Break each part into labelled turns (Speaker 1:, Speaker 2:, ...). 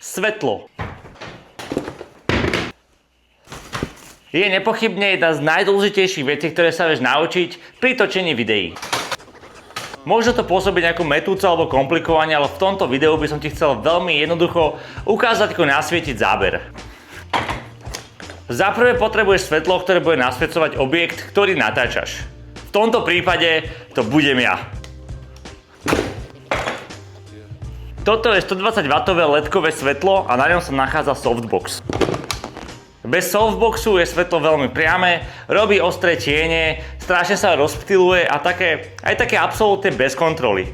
Speaker 1: Svetlo. Je nepochybne jedna z najdôležitejších vecí, ktoré sa vieš naučiť pri točení videí. Môže to pôsobiť ako metúco alebo komplikovanie, ale v tomto videu by som ti chcel veľmi jednoducho ukázať, ako nasvietiť záber. Za prvé potrebuješ svetlo, ktoré bude nasviecovať objekt, ktorý natáčaš. V tomto prípade to budem ja. Toto je 120W LED-kové svetlo a na ňom sa nachádza softbox. Bez softboxu je svetlo veľmi priame, robí ostré tiene, strašne sa rozptyluje a aj také absolútne bez kontroly.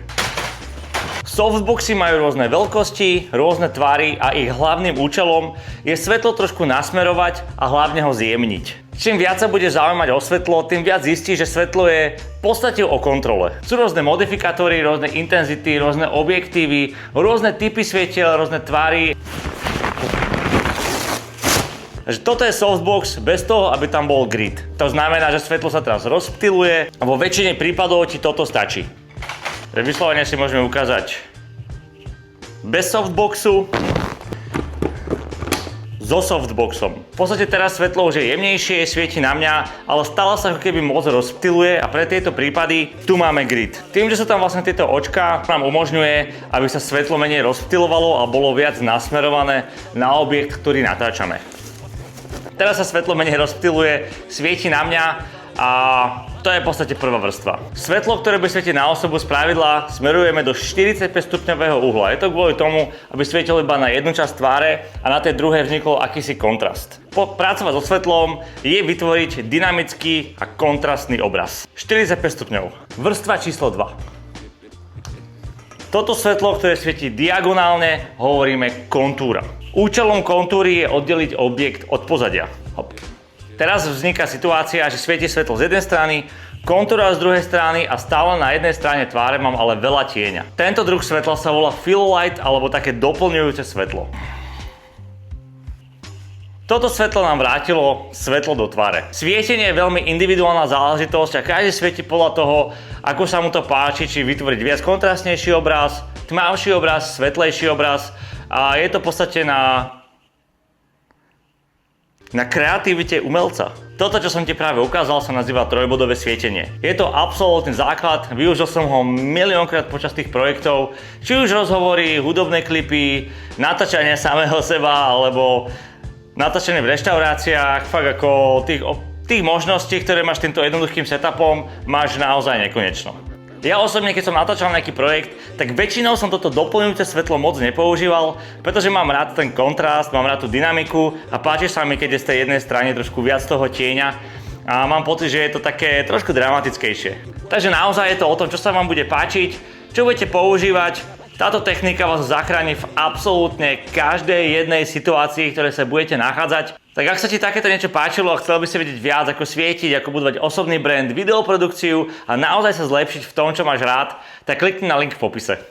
Speaker 1: Softboxy majú rôzne veľkosti, rôzne tvary a ich hlavným účelom je svetlo trošku nasmerovať a hlavne ho zjemniť. Čím viac sa budeš zaujímať o svetlo, tým viac zistíš, že svetlo je v podstate o kontrole. Sú rôzne modifikátory, rôzne intenzity, rôzne objektívy, rôzne typy svetiel, rôzne tvary. Toto je softbox bez toho, aby tam bol grid. To znamená, že svetlo sa teraz rozptyluje a vo väčšine prípadov ti toto stačí. Vyslovene si môžeme ukázať bez softboxu, so softboxom. V podstate teraz svetlo už je jemnejšie, svieti na mňa, ale stále sa ako keby moc rozptyluje a pre tieto prípady tu máme grid. Tým, že sú tam vlastne tieto očká, nám umožňuje, aby sa svetlo menej rozptylovalo a bolo viac nasmerované na objekt, ktorý natáčame. Teraz sa svetlo menej rozptyluje, svieti na mňa a to je v podstate prvá vrstva. Svetlo, ktoré bude svietiť na osobu, spravidla smerujeme do 45 stupňového uhla. Je to kvôli tomu, aby svietilo iba na jednu časť tváre a na tej druhej vznikol akýsi kontrast. Pracovať so svetlom je vytvoriť dynamický a kontrastný obraz. 45 stupňov. Vrstva číslo 2. Toto svetlo, ktoré svietí diagonálne, hovoríme kontúra. Účelom kontúry je oddeliť objekt od pozadia. Hop. Teraz vzniká situácia, že svieti svetlo z jednej strany, kontúra z druhej strany a stále na jednej strane tváre mám ale veľa tieňa. Tento druh svetla sa volá fill light alebo také doplňujúce svetlo. Toto svetlo nám vrátilo svetlo do tváre. Svietenie je veľmi individuálna záležitosť a každý svieti podľa toho, ako sa mu to páči, či vytvoriť viac kontrastnejší obraz, tmavší obraz, svetlejší obraz a je to v podstate na kreativite umelca. Toto, čo som ti práve ukázal, sa nazýva trojbodové svietenie. Je to absolútny základ, využil som ho miliónkrát počas tých projektov, či už rozhovory, hudobné klipy, natáčanie samého seba, alebo natáčanie v reštauráciách, fakt ako tých možností, ktoré máš týmto jednoduchým setupom, máš naozaj nekonečno. Ja osobne, keď som natáčal nejaký projekt, tak väčšinou som toto doplňujúce svetlo moc nepoužíval, pretože mám rád ten kontrast, mám rád tú dynamiku a páči sa mi, keď je z tej jednej strany trošku viac toho tieňa a mám pocit, že je to také trošku dramatickejšie. Takže naozaj je to o tom, čo sa vám bude páčiť, čo budete používať. Táto technika vás zachráni v absolútne každej jednej situácii, v ktorej sa budete nachádzať. Tak ak sa ti takéto niečo páčilo a chcel by si vedieť viac, ako svietiť, ako budovať osobný brand, videoprodukciu a naozaj sa zlepšiť v tom, čo máš rád, tak klikni na link v popise.